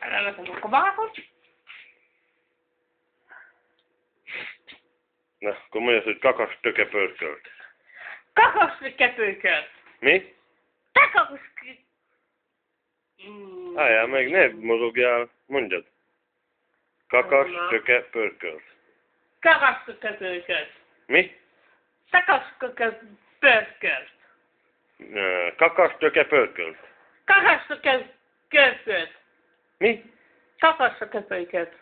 Ellenetem a kabátot. Na, akkor mondjad, hogy kakas töke pörkölt. Kakasztöke pörkölt. Mi? Kakasztöke. Álljál meg, ne mozogjál, mondjad. Kakas töke pörkölt. Kakasztöke pörkölt. Mi? Kakasztöke pörkölt. Kakas töke pörkölt. Kakasztöke pörkölt. Mi? Kakasztöke pörkölt.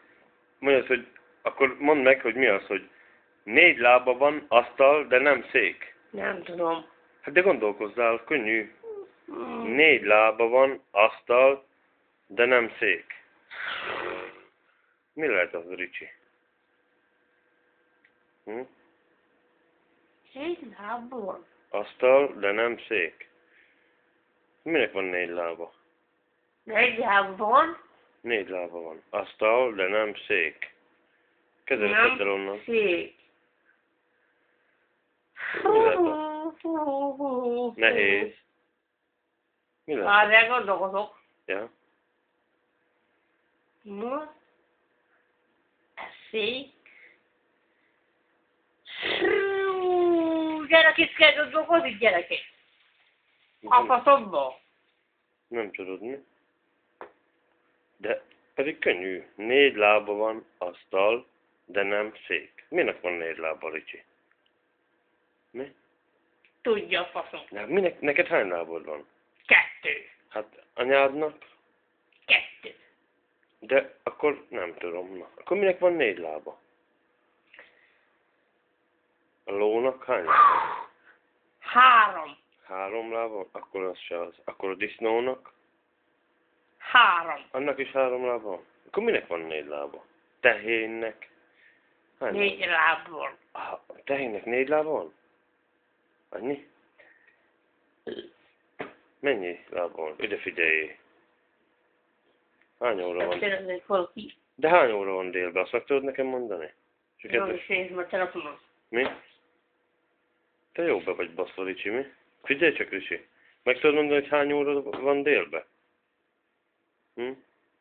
Mondjad, hogy akkor mondd meg, hogy mi az, hogy 4 lába van, asztal, de nem szék. Nem tudom. Hát de gondolkozzál, könnyű. 4 lába van, asztal, de nem szék. Mi lehet az, Ricsi? Hm? 4 lábból. Asztal, de nem szék. Minek van 4 lába? 4 lábban. 4 lába van. Asztal, de nem szék. Kezelet tedd el onnan. Szék. Mi lehet az? Nehéz. Mi lehet? Várjál, gondolkozok. Ja. No. Szék. Gyerekek, kell gondolkozni, gyerekek. A faszomba. Nem tudod mi? De pedig könnyű. 4 lába van, asztal, de nem szék. Minek van 4 lába, Ricsi? Mi? Tudja a faszom. De minek, neked hány lábod van? 2. Hát anyádnak? 2. De akkor nem tudom. Na. Akkor minek van 4 lába? A lónak hány? 3. 3 lába? Akkor az se az. Akkor a disznónak? 3. Annak is 3 lába van? Akkor minek van 4 lába? Tehénnek? Hány 4 lábból. lába? A tehénnek 4 lába van? Annyi? Mennyi lába van? Ide figyelj! Hány óra van? Kérdezzék valaki. De hány óra van délben? Azt meg tudod nekem mondani? Csak Jó, kedves. és nézd a telefonon. Mi? Te jó be vagy baszva, Ricsi, mi? Figyelj csak, Ricsi. Meg tudod mondani, hogy hány óra van délben? Hm?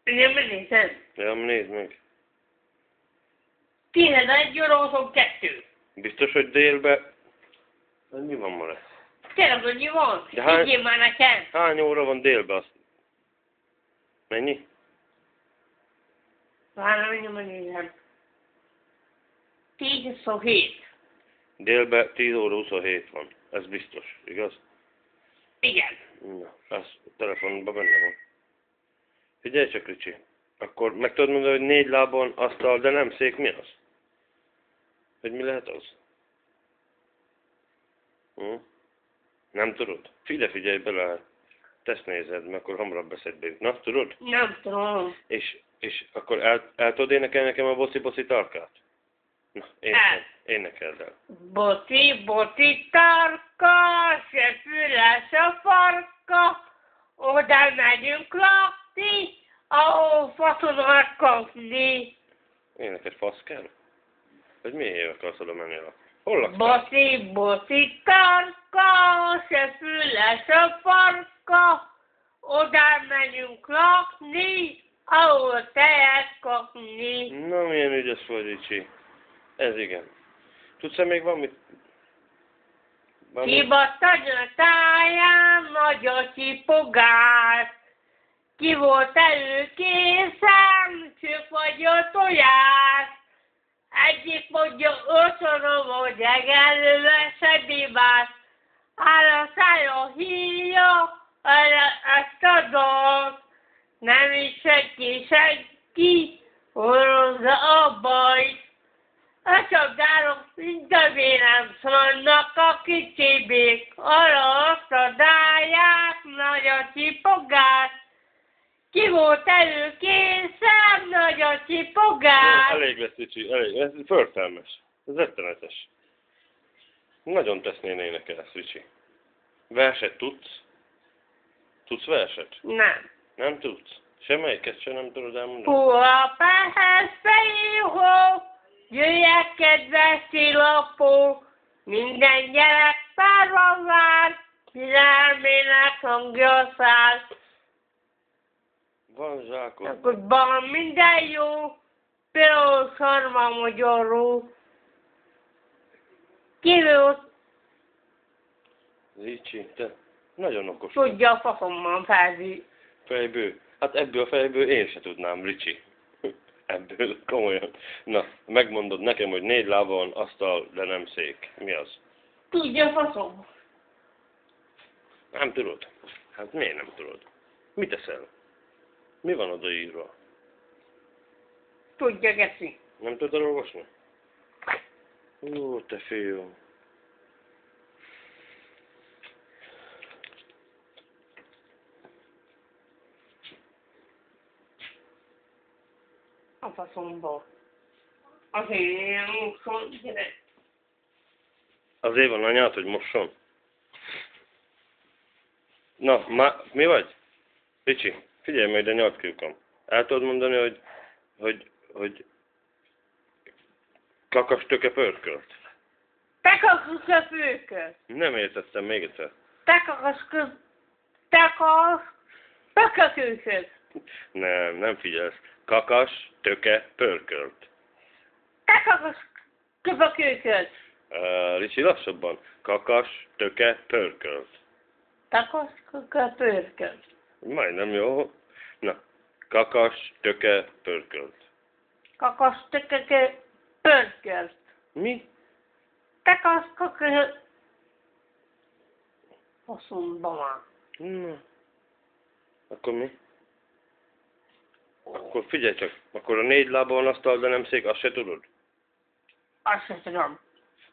Igen, megnézed. Ja, nézd meg. 11 óra 22. Biztos, hogy délben... Mi van ma lesz? Tényleg annyi van? De hány- Higgyél már nekem. Hány óra van délben? Azt... Mennyi? Várj, mindjárt megnézem. 10-27. Délben 10 óra 27 van. Ez biztos, igaz? Igen. Na, ez a telefonban benne van. Figyelj csak, Ricsi. Akkor meg tudod mondani, hogy 4 lábon asztal, de nem szék, mi az? Hogy mi lehet az? Hm? Nem tudod? Figyelj bele, te ezt nézed, mert akkor hamarabb beszédbe jut. Na, tudod? Nem tudom. És akkor el tudod énekelni nekem a boci tarkát? Na, énekeld el. Boci tarka, se füle, se farka, oda megyünk lakni, ahol faszodnak kapni. Éneked fasz kell? Vagy miért akarsz oda menni el? Hol laksz? Boci tarka, se füle, se farka, oda megyünk lakni, ahol tejet kapni. Na, milyen ügyes vagy, Ricsi. Ez igen. Tudsz-e még valamit? Kibattadjon a táján nagy a csipogás, ki volt előkészen, csöp vagy a tojás. Egyik mondja ötörom, hogy egyenlő esedibás, áll a szája híja, ezt a dalt, nem is senki, horozza a bajt. A csapdárok mind a vérem szólnak a kicsibék, arra azt a dáják, nagy a csipogás. Ki volt előkészen, nagy a csipogás. Elég lesz, Ricsi, elég. Ez förtelmes. Ez rettenetes. Nagyon tesznél énekelsz, Ricsi. Verset tudsz? Tudsz verset? Nem. Nem tudsz? Semmelyiket sem nem tudod elmondani? Hú, a páhez fejhó, jöjjek kedves szilapó, minden gyerek párban vár, királmének hangja száll. Van zsákod. Akkor van minden jó, például szarva magyarul. Kívül Ricsi, te nagyon okos. tudja a faszommal felzi. Fejből. Hát ebből a fejből én se tudnám, Ricsi. Ebből, komolyan. Na, megmondod nekem, hogy 4 lába van, asztal, de nem szék. Mi az? Tudja a faszom. Nem tudod? Hát miért nem tudod? Mit teszel? Mi van oda írva? Tudja geszi. Nem tudod olvasni? Ó, te fiú. A faszomból. Azért ilyen úszom, gyere. Azért van anyád, hogy mosson. Na, mi vagy? Ricsi, figyelj majd a nyatkőkam. El tudod mondani, hogy kakas töke pörkölt? Te kakasz a főköz. Nem értettem még egyszer. Te kakasz köz. Te kakasz. Pökökőköz. Nem figyelsz. Kakas töke pörkölt. Te kakasz köpökőköz. Ricsi, lassabban. Kakas töke pörkölt. Kakasz köpököz. Majdnem jó. Na, kakas töke pörkölt. Kakasz tökökö pörköz. Mi? Kakasz kökö. Faszomba már. Na. Akkor mi? Akkor figyelj csak, akkor a 4 lába van asztal, de nem szék, azt se tudod? Azt sem tudom.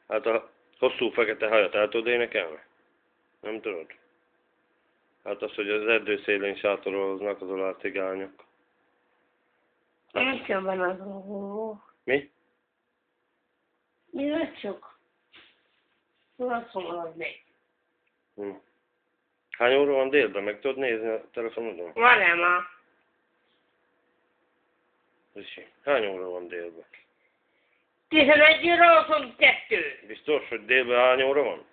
Hát a hosszú fekete hajat el tudod énekelni? Nem tudod? Hát az, hogy az erdő szélén sátoroloznak az olasz cigányok. Nem kell benne az a Mi? mi lesz csak? Azt mondod még. Hány óra van délben? Meg tudod nézni a telefonodon? Várjál már. Ricsi, hány óra van délben? 11 óra 22. Biztos, hogy délben hány óra van?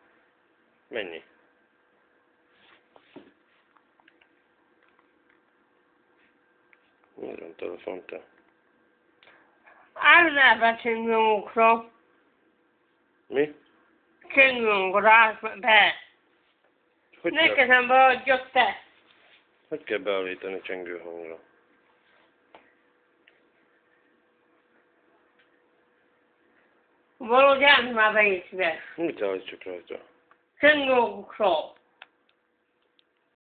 Mennyi? Minden telefon te. Állnál csengőnkra. Mi? Csengőnkra be. Hogy kell, Nekem beadjak te. hogy kell beállítani csengő hangra? Valahogy állj már be is be. Mit állítsuk rajta? Csengőnkra.